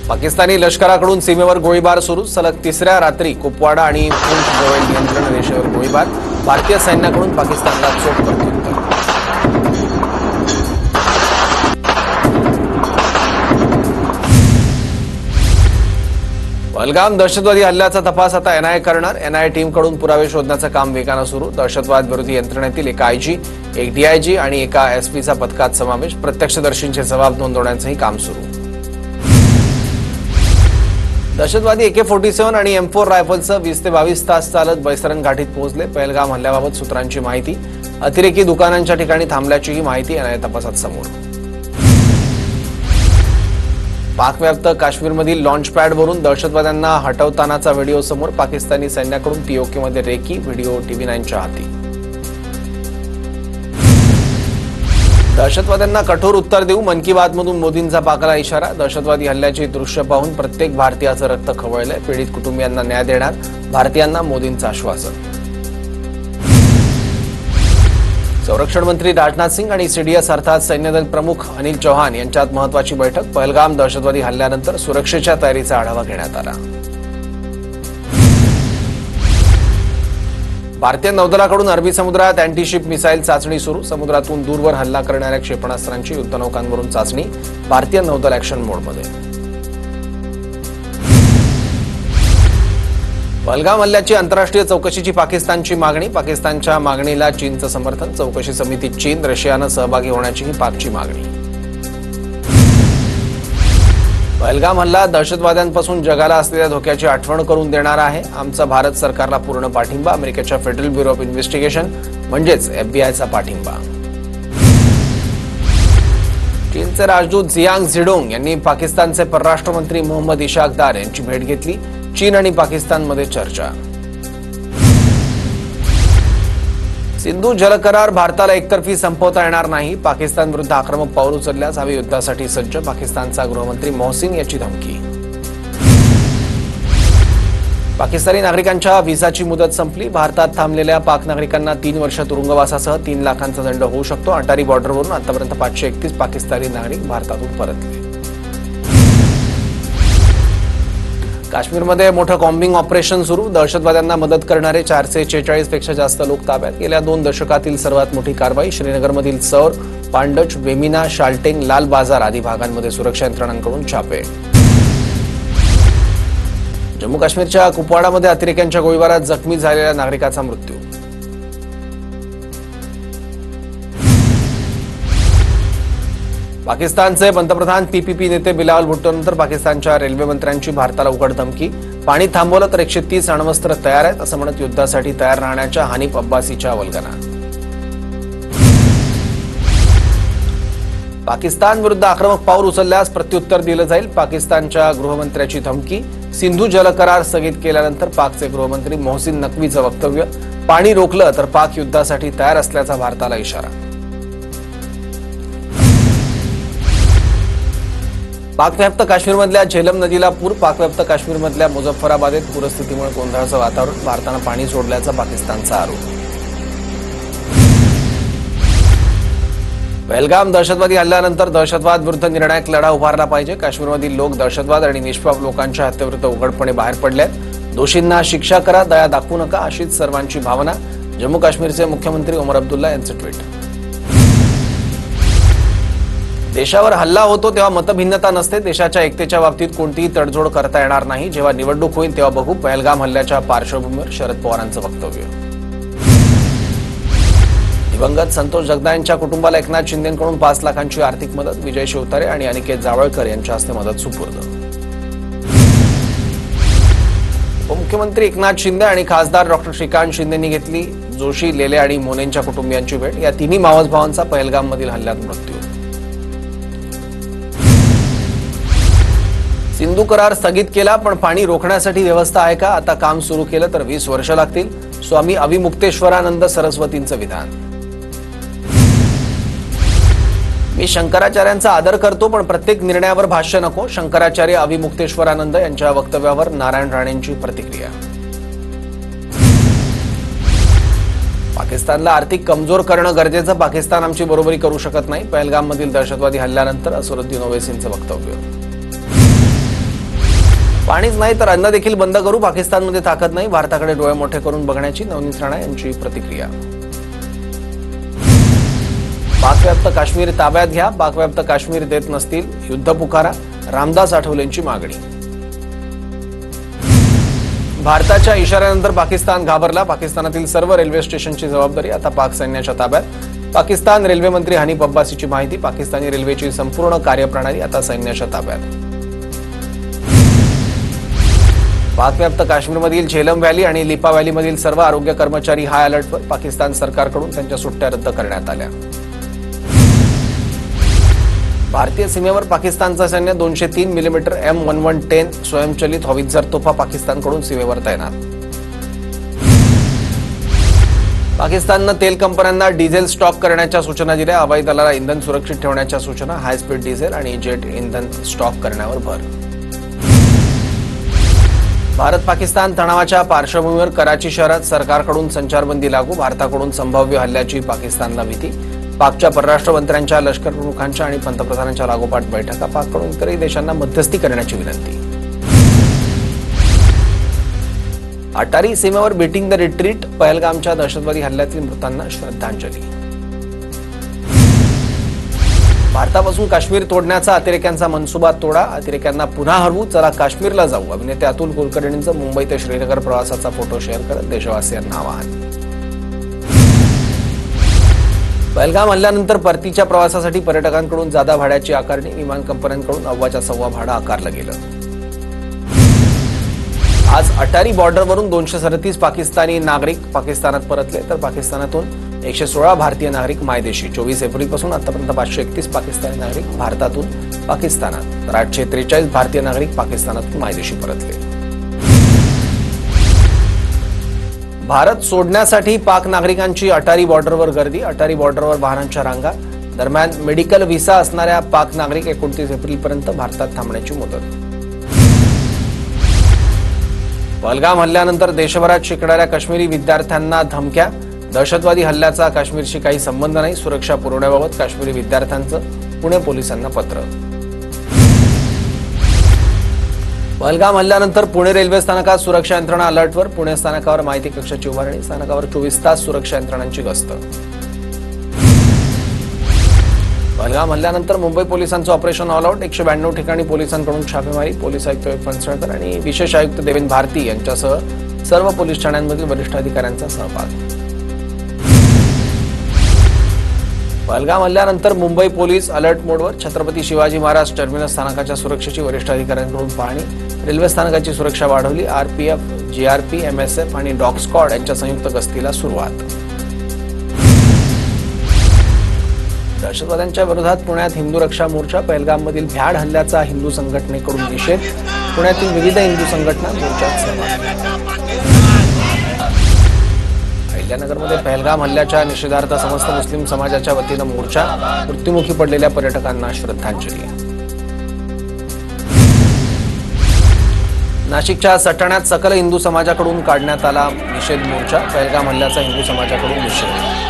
पाकिस्तानी लष्कराकडून सीमेवर गोळीबार सुरू. सलग तिसऱ्या रात्री कुपवाडा आणि पूंछ जवळ नियंत्रण रेषेवर गोळीबार. भारतीय सैन्याकडून पाकिस्तानला चोख प्रत्युत्तर. पहलगाम दहशतवादी हल्ल्याचा तपास आता एनआयए करणार. एनआयए टीमकडून पुरावे शोधण्याचं काम वेगानं सुरू. दहशतवाद विरोधी यंत्रणेतील एका आयजी, एक डीआयजी आणि एका एसपीचा पथकात समावेश. प्रत्यक्षदर्शींचे जबाब नोंदवण्याचंही काम सुरू. दहशतवादी AK-47 आणि M4 रायफलचं 20 ते 22 तास चालत बैसरन घाटीत पोहोचले. पहलगाम हल्ल्याबाबत सूत्रांची माहिती. अतिरेकी दुकानांच्या ठिकाणी थांबल्याचीही माहिती एनआयए तपासात समोर. पाकव्याप्त काश्मीरमधील लॉन्चपॅडवरून दहशतवाद्यांना हटवतानाचा व्हिडिओ समोर. पाकिस्तानी सैन्याकडून पीओकेमध्ये रेकी. व्हिडिओ TV9च्या हाती. दहशतवाद्यांना कठोर उत्तर देऊ, मन की बातमधून मोदींचा पाकला इशारा. दहशतवादी हल्ल्याची दृश्य पाहून प्रत्येक भारतीयाचं रक्त खवळलंय. पीडित कुटुंबियांना न्याय देणार भारतीयांना मोदींचं आश्वासन. संरक्षण मंत्री राजनाथ सिंग आणि सीडीएस अर्थात सैन्यदल प्रमुख अनिल चौहान यांच्यात महत्वाची बैठक. पहलगाम दहशतवादी हल्ल्यानंतर सुरक्षेच्या तयारीचा आढावा घेण्यात आला. भारतीय नौदलाकडून अरबी समुद्रात अँटीशिप मिसाईल चाचणी सुरू. समुद्रातून दूरवर हल्ला करणाऱ्या क्षेपणास्त्रांची युद्धनौकांवरून चाचणी. भारतीय नौदल ॲक्शन मोडमध्ये. पहलगाम हल्ल्याची आंतरराष्ट्रीय चौकशीची पाकिस्तानची मागणी. पाकिस्तानच्या मागणीला चीनचं समर्थन. चौकशी समितीत चीन, रशियानं सहभागी होण्याचीही पाकची मागणी. पहलगाम हल्ला दहशतवाद्यांपासून जगाला असलेल्या धोक्याची आठवण करून देणारा आहे. आमचा भारत सरकारला पूर्ण पाठिंबा. अमेरिकेच्या फेडरल ब्युरो ऑफ इन्व्हेस्टिगेशन म्हणजेच FBIचा पाठिंबा. चीनचे राजदूत झियांग झिडोंग यांनी पाकिस्तानचे परराष्ट्र मंत्री मोहम्मद इशाक दार यांची भेट घेतली. चीन आणि पाकिस्तानमध्ये चर्चा. सिंधू जलकरार भारताला एकतर्फी संपवता येणार नाही. पाकिस्तान विरुद्ध आक्रमक पाऊल उचलल्यास हवे युद्धासाठी सज्ज. पाकिस्तानचा गृहमंत्री मोहसिन याची धमकी. पाकिस्तानी नागरिकांच्या व्हिसाची मुदत संपली. भारतात थांबलेल्या पाक नागरिकांना 3 वर्ष तुरुंगवासासह 3 लाखांचा दंड होऊ शकतो. अटारी बॉर्डरवरून आतापर्यंत 531 पाकिस्तानी नागरिक भारतातून परतले. काश्मीरमध्ये मोठं कॉम्बिंग ऑपरेशन सुरू. दहशतवाद्यांना मदत करणारे 446 पेक्षा जास्त लोक ताब्यात. गेल्या 2 दशकातील सर्वात मोठी कारवाई. श्रीनगरमधील सौर, पांडच, बेमिना, शाल्टेंग, लाल बाजार आदी भागांमध्ये सुरक्षा यंत्रणांकडून छापे. जम्मू काश्मीरच्या कुपवाडामध्ये अतिरेक्यांच्या गोळीबारात जखमी झालेल्या नागरिकाचा मृत्यू. पाकिस्तानचे पंतप्रधान PPP नेते बिलावल भुट्टोनंतर पाकिस्तानच्या रेल्वे मंत्र्यांची भारताला उघड धमकी. पाणी थांबवलं तर 130 अण्वस्त्र तयार आहेत असं म्हणत युद्धासाठी तयार राहण्याच्या हनीफ अब्बासीच्या वल्गना. पाकिस्तान विरुद्ध आक्रमक पाऊल उचलल्यास प्रत्युत्तर दिलं जाईल. पाकिस्तानच्या गृहमंत्र्याची धमकी. सिंधू जलकरार स्थगित केल्यानंतर पाकचे गृहमंत्री मोहसिन नक्वीचं वक्तव्य. पाणी रोखलं तर पाक युद्धासाठी तयार असल्याचा भारताला इशारा. पाकव्याप्त काश्मीरमधल्या झेलम नदीला पूर. पाकव्याप्त काश्मीरमधल्या मुझफ्फराबादेत पूरस्थितीमुळे गोंधळाचं वातावरण. भारतानं पाणी सोडल्याचा पाकिस्तानचा आरोप. पहलगाम दहशतवादी हल्ल्यानंतर दहशतवाद विरुद्ध निर्णायक लढा उभारला पाहिजे. काश्मीरमधील लोक दहशतवाद आणि निष्पाप लोकांच्या हत्येविरुद्ध उघडपणे बाहेर पडलेत. दोषींना शिक्षा करा, दया दाखवू नका अशीच सर्वांची भावना. जम्मू काश्मीरचे मुख्यमंत्री ओमर अब्दुल्ला यांचं ट्विट. देशावर हल्ला होतो तेव्हा मतभिन्नता नसते. देशाच्या एकतेच्या बाबतीत कोणतीही तडजोड करता येणार नाही. जेव्हा निवडणूक होईल तेव्हा बघू. पहलगाम हल्ल्याच्या पार्श्वभूमीवर शरद पवारांचं वक्तव्य. दिवंगत संतोष जगदाळे यांच्या कुटुंबाला एकनाथ शिंदेंकडून 5 लाखांची आर्थिक मदत. विजय शिवतारे आणि अनिकेत जावळकर यांच्या हस्ते मदत सुपूर्द. उपमुख्यमंत्री एकनाथ शिंदे आणि खासदार डॉ. श्रीकांत शिंदेंनी घेतली जोशी, लेले आणि मोनेंच्या कुटुंबियांची भेट. या तिन्ही मावस भावांचा पहलगाममधील हल्ल्यात मृत्यू. सिंधू करार स्थगित केला पण पाणी रोखण्यासाठी व्यवस्था आहे का? आता काम सुरू केलं तर 20 वर्ष लागतील. स्वामी अविमुक्तेश्वरानंद सरस्वतींचं विधान. मी शंकराचार्यांचा आदर करतो पण प्रत्येक निर्णयावर भाष्य नको. शंकराचार्य अविमुक्तेश्वरानंद यांच्या वक्तव्यावर नारायण राणेंची प्रतिक्रिया. पाकिस्तानला आर्थिक कमजोर करणं गरजेचं. पाकिस्तान आमची बरोबरी करू शकत नाही. पहलगाममधील दहशतवादी हल्ल्यानंतर असरुद्दीन ओवैसींचं वक्तव्य. पाणीच नाही तर अन्न देखील बंद करू, पाकिस्तानमध्ये ताकद नाही, भारताकडे डोळे मोठे करून बघण्याची नवनीत राणा यांची प्रतिक्रिया. पाकव्याप्त काश्मीर ताब्यात घ्या, पाकव्याप्त काश्मीर देत नसतील युद्ध पुकारा, रामदास आठवलेंची मागणी. भारताच्या इशाऱ्यानंतर पाकिस्तान घाबरला, पाकिस्तानातील सर्व रेल्वे स्टेशनची जबाबदारी आता पाक सैन्याच्या ताब्यात. पाकिस्तान रेल्वे मंत्री हनीफ अब्बासीची माहिती, पाकिस्तानी रेल्वेची संपूर्ण कार्यप्रणाली आता सैन्याच्या ताब्यात. पाकव्याप्त काश्मीरमधील झेलम व्हॅली आणि लिपा व्हॅलीमधील सर्व आरोग्य कर्मचारी हाय अलर्टवर, पाकिस्तान सरकारकडून त्यांच्या सुट्ट्या रद्द करण्यात आल्या. भारतीय सीमेवर पाकिस्तानचं सैन्य 203 मिलीमीटर M1110 स्वयंचलित हॉवित्झर तोफा पाकिस्तानकडून सीमेवर तैनात. पाकिस्ताननं तेल कंपन्यांना डिझेल स्टॉक करण्याच्या सूचना दिल्या, हवाई दलाला इंधन सुरक्षित ठेवण्याच्या सूचना, हाय स्पीड डिझेल आणि जेट इंधन स्टॉक करण्यावर भर. भारत पाकिस्तान तणावाच्या पार्श्वभूमीवर कराची शहरात सरकारकडून संचारबंदी लागू, भारताकडून संभाव्य हल्ल्याची पाकिस्तानला भीती. पाकच्या परराष्ट्र मंत्र्यांच्या, लष्कर प्रमुखांच्या आणि पंतप्रधानांच्या लागोपाठ बैठका, पाककडून इतरही देशांना मध्यस्थी करण्याची विनंती. अटारी सीमेवर बीटिंग द रिट्रीट, पहलगामच्या दहशतवादी हल्ल्यातील मृतांना श्रद्धांजली. भारतापासून काश्मीर तोडण्याचा अतिरेक्यांचा मनसुबा तोडा, अतिरेक्यांना पुन्हा हरवू, चला काश्मीरला जाऊ. अभिनेते अतुल कुलकर्णींचं मुंबई ते श्रीनगर प्रवासाचा फोटो शेअर करत देशवासियांना आवाहन. पहलगाम हल्ल्यानंतर परतीच्या प्रवासासाठी पर्यटकांकडून जादा भाड्याची आकारणी, विमान कंपन्यांकडून अव्वाच्या सव्वा भाडं आकारलं गेलं. आज अटारी बॉर्डरवरून 237 पाकिस्तानी नागरिक पाकिस्तानात परतले, तर पाकिस्तानातून 116 भारतीय नागरिक मायदेशी. 24 एप्रिलपासून आतापर्यंत 531 पाकिस्तानी नागरिक भारतातून पाकिस्तानात, तर 843 भारतीय नागरिक पाकिस्तानातून मायदेशी परतले. भारत सोडण्यासाठी पाक नागरिकांची अटारी बॉर्डरवर गर्दी, अटारी बॉर्डरवर वाहनांच्या रांगा. दरम्यान मेडिकल व्हिसा असणाऱ्या पाक नागरिक 29 एप्रिलपर्यंत भारतात थांबण्याची मुदत. पहलगाम हल्ल्यानंतर देशभरात शिकणाऱ्या काश्मीरी विद्यार्थ्यांना धमक्या, दहशतवादी हल्ल्याचा काश्मीरशी काही संबंध नाही, सुरक्षा पुरवण्याबाबत काश्मीरी विद्यार्थ्यांचं पुणे पोलिसांना पत्र. पहलगाम हल्ल्यानंतर पुणे रेल्वे स्थानकात सुरक्षा यंत्रणा अलर्टवर, पुणे स्थानकावर माहिती कक्षाची उभारणी, स्थानकावर 24 तास सुरक्षा यंत्रणांची गस्त. पहलगाम हल्ल्यानंतर मुंबई पोलिसांचं ऑपरेशन ऑल आउट, 192 ठिकाणी पोलिसांकडून छापेमारी, पोलीस आयुक्त फणसळकर आणि विशेष आयुक्त देवेंद्र भारती यांच्यासह सर्व पोलीस ठाण्यांमधील वरिष्ठ अधिकाऱ्यांचा सहभाग. पहलगाम हल्ल्यानंतर मुंबई पोलीस अलर्ट मोडवर, छत्रपती शिवाजी महाराज टर्मिनस स्थानकाच्या सुरक्षेची वरिष्ठ अधिकाऱ्यांकडून पाहणी, रेल्वे स्थानकाची सुरक्षा वाढवली, आरपीएफ, जीआरपी, एमएसएफ आणि डॉग स्क्वॉड यांच्या संयुक्त गस्तीला सुरुवात. दहशतवाद्यांच्या विरोधात पुण्यात हिंदू रक्षा मोर्चा, पहलगाममधील भ्याड हल्ल्याचा हिंदू संघटनेकडून निषेध, पुण्यातील विविध हिंदू संघटना मोर्चात सहभाग. अहिल्यानगरमध्ये पहलगाम हल्ल्याच्या निषेधार्थ समस्त मुस्लिम समाजाच्या वतीनं मोर्चा, मृत्युमुखी पडलेल्या पर्यटकांना श्रद्धांजली. नाशिकच्या सटाण्यात सकल हिंदू समाजाकडून काढण्यात आला निषेध मोर्चा, पहलगाम हल्ल्याचा हिंदू समाजाकडून निषेध.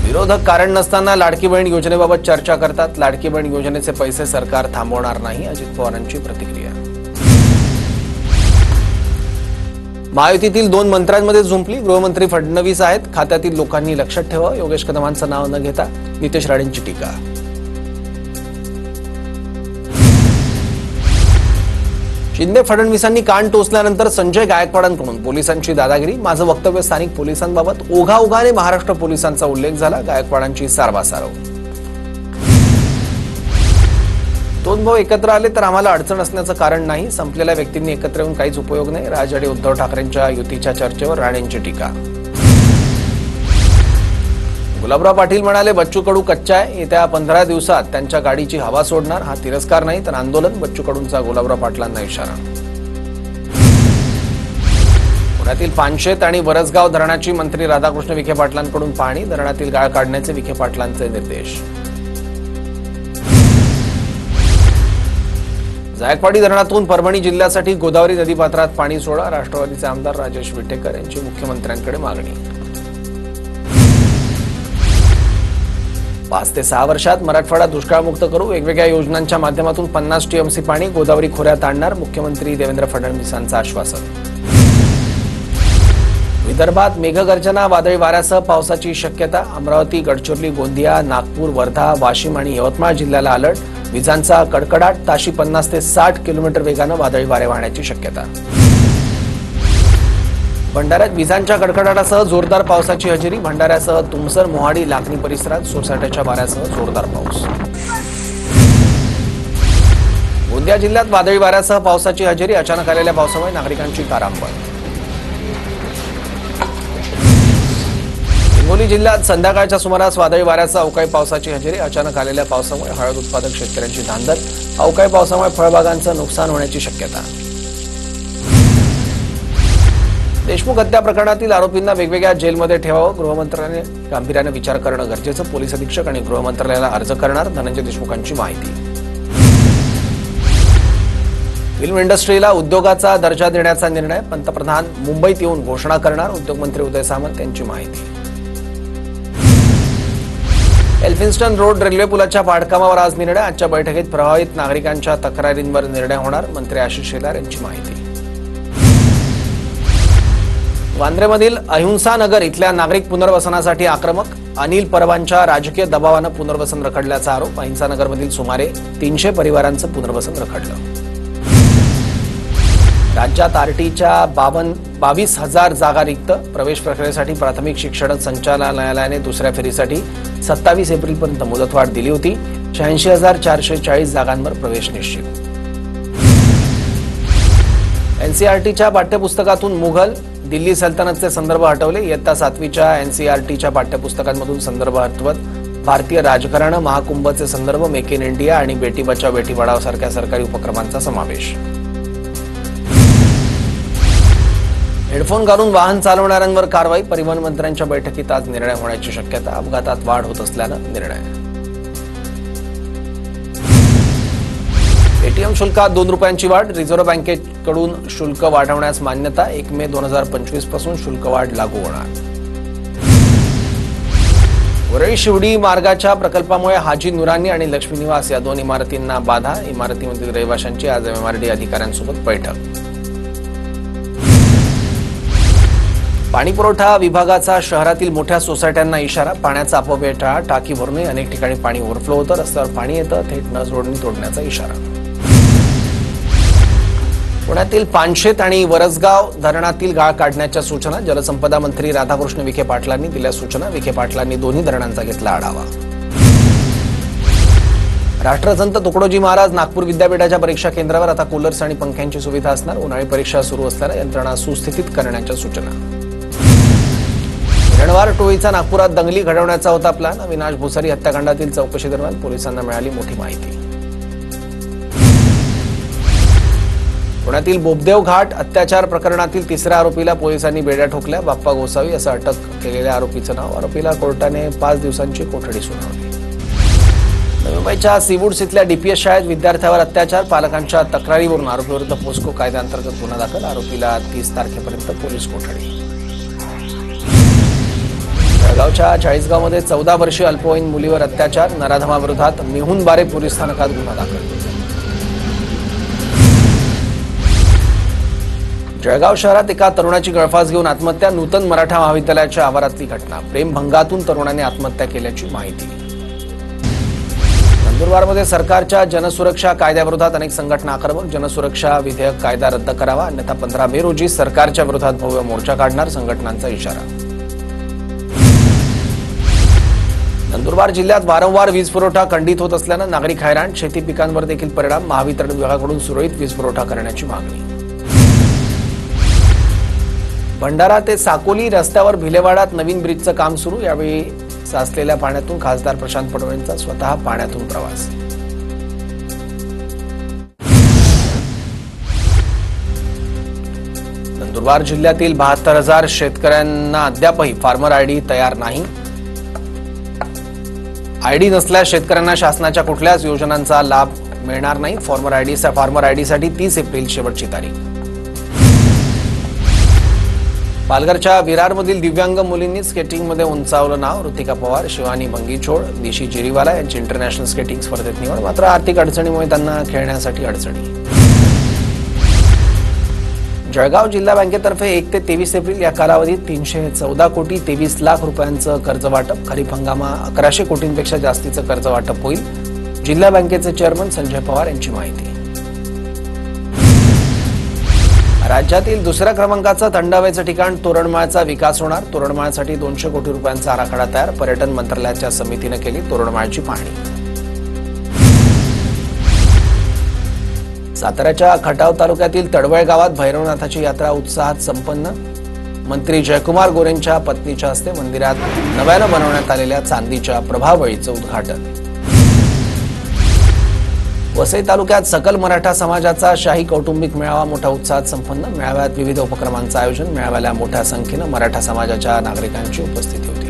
विरोधक कारण नसताना लाडकी बहीण योजनेबाबत चर्चा करतात, लाडकी बहीण योजनेचे पैसे सरकार थांबवणार नाही, अजित पवारांची प्रतिक्रिया. महायुतीतील 2 मंत्र्यांमध्ये झुंपली, गृहमंत्री फडणवीस आहेत, खात्यातील लोकांनी लक्षात ठेवा, योगेश कदमांचं नाव न घेता नितेश राणेंची टीका. शिंदे फडणवीसांनी कान टोचल्यानंतर संजय गायकवाडांकडून पोलिसांची दादागिरी, माझं वक्तव्य स्थानिक पोलिसांबाबत ओघाओघाने महाराष्ट्र पोलिसांचा उल्लेख झाला, गायकवाडांची सारवासारव. 2 भाऊ एकत्र आले तर आम्हाला अडचण असण्याचं कारण नाही, संपलेल्या व्यक्तींनी एकत्र येऊन काहीच उपयोग नाही, राज आणि उद्धव ठाकरेंच्या युतीच्या चर्चेवर राणेंची टीका. गुलाबराव पाटील म्हणाले, बच्चू कडू कच्चा आहे, येत्या 15 दिवसात त्यांच्या गाडीची हवा सोडणार, हा तिरस्कार नाही तर आंदोलन, बच्चू कडूंचा गुलाबराव पाटलांना इशारा. पुण्यातील पानशेत आणि वरसगाव धरणाची मंत्री राधाकृष्ण विखे पाटलांकडून पाहणी, धरणातील गाळ काढण्याचे विखे पाटलांचे निर्देश. जायकवाडी धरणातून परभणी जिल्ह्यासाठी गोदावरी नदीपात्रात पाणी सोडा, राष्ट्रवादीचे आमदार राजेश विटेकर यांची मुख्यमंत्र्यांकडे मागणी. 5 ते 6 वर्षात मराठवाडा दुष्काळमुक्त करू, वेगवेगळ्या योजनांच्या माध्यमातून 50 टीएमसी पाणी गोदावरी खोऱ्यात आणणार, मुख्यमंत्री देवेंद्र फडणवीसांचं आश्वासन. विदर्भात मेघगर्जना, वादळी वाऱ्यासह पावसाची शक्यता. अमरावती, गडचिरोली, गोंदिया, नागपूर, वर्धा, वाशिम आणि यवतमाळ जिल्ह्याला अलर्ट. विजांचा कडकडाट, ताशी 50 ते 60 किलोमीटर वेगानं वादळी वारे वाहण्याची शक्यता. भंडाऱ्यात विजांच्या कडकडाटासह जोरदार पावसाची हजेरी. भंडाऱ्यासह तुमसर, मोहाडी, लाखनी परिसरात सोसाट्याच्या वाऱ्यासह जोरदार पाऊस. गोंदिया जिल्ह्यात वादळी वाऱ्यासह पावसाची हजेरी. अचानक आलेल्या पावसामुळे नागरिकांची तारांबळ. हिंगोली जिल्ह्यात संध्याकाळच्या सुमारास वादळी वाऱ्यासह अवकाळी पावसाची हजेरी. अचानक आलेल्या पावसामुळे हळद उत्पादक शेतकऱ्यांची धांदल. अवकाळी पावसामुळे फळबागांचं नुकसान होण्याची शक्यता. देशमुख हत्या प्रकरणातील आरोपींना वेगवेगळ्या जेलमध्ये ठेवावं, गृहमंत्र्यांनी गांभीर्यानं विचार करणं गरजेचं. पोलीस अधीक्षक आणि गृहमंत्रालयाला अर्ज करणार, धनंजय देशमुखांची माहिती. फिल्म इंडस्ट्रीला उद्योगाचा दर्जा देण्याचा निर्णय. पंतप्रधान मुंबईत येऊन घोषणा करणार, उद्योगमंत्री उदय सामंत यांची माहिती. एल्फिन्स्टन रोड रेल्वे पुलाच्या बांधकामावर आज निर्णय. आजच्या बैठकीत प्रभावित नागरिकांच्या तक्रारींवर निर्णय होणार, मंत्री आशिष शेलार यांची माहिती. वांद्रेमधील अहिंसा नगर इथल्या नागरिक पुनर्वसनासाठी आक्रमक. अनिल परबांच्या राजकीय दबावानं पुनर्वसन रखडल्याचा आरोप. अहिंसा नगरमधील सुमारे 300 परिवारांचं पुनर्वसन रखडलं. राज्यात आरटीच्या 22,000 जागा रिक्त. प्रवेश प्रक्रियेसाठी प्राथमिक शिक्षण संचालनालयाने दुसऱ्या फेरीसाठी 27 एप्रिलपर्यंत मुदतवाढ दिली होती. 86,440 जागांवर प्रवेश निश्चित. एनसीईआरटीच्या पाठ्यपुस्तकातून मुघल, दिल्ली सल्तनतचे संदर्भ हटवले. इयत्ता 7वीच्या एनसीईआरटीच्या पाठ्यपुस्तकांमधून संदर्भ हटवत भारतीय राजकारण, महाकुंभचे संदर्भ, मेक इन इंडिया आणि बेटी बचाव बेटी पढाओ सारख्या सरकारी उपक्रमांचा समावेश. हेडफोन घालून वाहन चालवणाऱ्यांवर कारवाई. परिवहन मंत्र्यांच्या बैठकीत आज निर्णय होण्याची शक्यता. अपघातात वाढ होत असल्यानं निर्णय. एटीएम शुल्कात 2 रुपयांची वाढ. रिझर्व्ह बँकेकडून शुल्क वाढवण्यास मान्यता. 1 मे 2025 पासून शुल्क वाढ लागू होणार. वरळी शिवडी मार्गाच्या प्रकल्पामुळे हाजी नुरानी आणि लक्ष्मी निवास या 2 इमारतींना बाधा. इमारतीमधील रहिवाशांची आज एमआरडी अधिकाऱ्यांसोबत बैठक. पाणीपुरवठा विभागाचा शहरातील मोठ्या सोसायट्यांना इशारा. पाण्याचा अपव्यय टाळा, टाकी भरू नये. अनेक ठिकाणी पाणी ओव्हरफ्लो होतं, रस्त्यावर पाणी येतं, थेट नस जोडणी तोडण्याचा इशारा. पुण्यातील पानशेत आणि वरसगाव धरणातील गाळ काढण्याच्या सूचना. जलसंपदा मंत्री राधाकृष्ण विखे पाटलांनी दिल्या सूचना. विखे पाटलांनी दोन्ही धरणांचा घेतला आढावा. राष्ट्रसंत तुकडोजी महाराज नागपूर विद्यापीठाच्या परीक्षा केंद्रावर आता कूलर्स आणि पंख्यांची सुविधा असणार. उन्हाळी परीक्षा सुरू असल्यानं यंत्रणा सुस्थितीत करण्याच्या सूचना. रणवार टोळीचा नागपुरात दंगली घडवण्याचा होता प्लॅन. अविनाश भुसारी हत्याकांडातील चौकशी दरम्यान पोलिसांना मिळाली मोठी माहिती. पुण्यातील बोबदेव घाट अत्याचार प्रकरणातील 3ऱ्या आरोपीला पोलिसांनी बेड्या ठोकल्या. बाप्पा गोसावी असं अटक केलेल्या आरोपीचं नाव. आरोपीला कोर्टाने 5 दिवसांची कोठडी सुनावली. नवी मुंबईच्या सीवूड्स इथल्या डीपीएस शाळेत विद्यार्थ्यावर अत्याचार. पालकांच्या तक्रारीवरून आरोपीविरुद्ध पोस्को कायद्याअंतर्गत गुन्हा दाखल. आरोपीला 30 तारखेपर्यंत पोलीस कोठडी. जळगावच्या चाळीसगावमध्ये 14 वर्षीय अल्पवयीन मुलीवर अत्याचार. नराधमाविरोधात मेहुण बारे पोलीस स्थानकात गुन्हा दाखल. जळगाव शहरात एका तरुणाची गळफास घेऊन आत्महत्या. नूतन मराठा महाविद्यालयाच्या आवारातली घटना. प्रेमभंगातून तरुणाने आत्महत्या केल्याची माहिती. नंदुरबारमध्ये सरकारच्या जनसुरक्षा कायद्याविरोधात अनेक संघटना आक्रमक. जनसुरक्षा विधेयक कायदा रद्द करावा, अन्यथा 15 मे रोजी सरकारच्या विरोधात भव्य मोर्चा काढणार. संघटनांचा इशारा. नंदुरबार जिल्ह्यात वारंवार वीज पुरवठा खंडित होत असल्यानं नागरिक हैराण. शेती पिकांवर देखील परिणाम. महावितरण विभागाकडून सुरळीत वीज पुरवठा करण्याची मागणी. भंडारा ते साकोली रस्त्यावर भिलेवाडात नवीन ब्रिजचं काम सुरू. यावेळी साचलेल्या पाण्यातून खासदार प्रशांत पडवळेंचा स्वतः पाण्यातून प्रवास. नंदुरबार जिल्ह्यातील 72,000 शेतकऱ्यांना अद्यापही फार्मर आयडी तयार नाही. आयडी नसल्यास शेतकऱ्यांना शासनाच्या कुठल्याच योजनांचा लाभ मिळणार नाही. फार्मर आयडीसाठी 30 एप्रिल शेवटची तारीख. पालघरच्या विरारमधील दिव्यांग मुलींनी स्केटिंगमध्ये उंचावलं नाव. ऋतिका पवार, शिवानी भंगीछोड, दिशी जिरीवाला यांची इंटरनॅशनल स्केटिंग स्पर्धेत निवड. मात्र आर्थिक अडचणीमुळे त्यांना खेळण्यासाठी अडचणी. जळगाव जिल्हा बँकेतर्फे 1 ते 23 एप्रिल या कालावधीत 314 कोटी 23 लाख रुपयांचं कर्ज वाटप. खरीप हंगामात 1100 कोटींपेक्षा जास्तीचं कर्ज वाटप होईल. जिल्हा बँकेचे चेअरमन संजय पवार यांची माहिती. राज्यातील दुसऱ्या क्रमांकाचं थंड हवेचं ठिकाण तोरणमाळचा विकास होणार. तोरणमाळसाठी 200 कोटी रुपयांचा आराखडा तयार. पर्यटन मंत्रालयाच्या समितीनं केली तोरणमाळची पाहणी. साताऱ्याच्या खटाव तालुक्यातील तडवळ गावात भैरवनाथाची यात्रा उत्साहात संपन्न. मंत्री जयकुमार गोरेंच्या पत्नीच्या हस्ते मंदिरात नव्यानं बनवण्यात आलेल्या चांदीच्या प्रभावळीचं उद्घाटन. वसई तालुक्यात सकल मराठा समाजाचा शाही कौटुंबिक मेळावा मोठ्या उत्साहात संपन्न. मेळाव्यात विविध उपक्रमांचं आयोजन. मेळाव्याला मोठ्या संख्येनं मराठा समाजाच्या नागरिकांची उपस्थिती होती.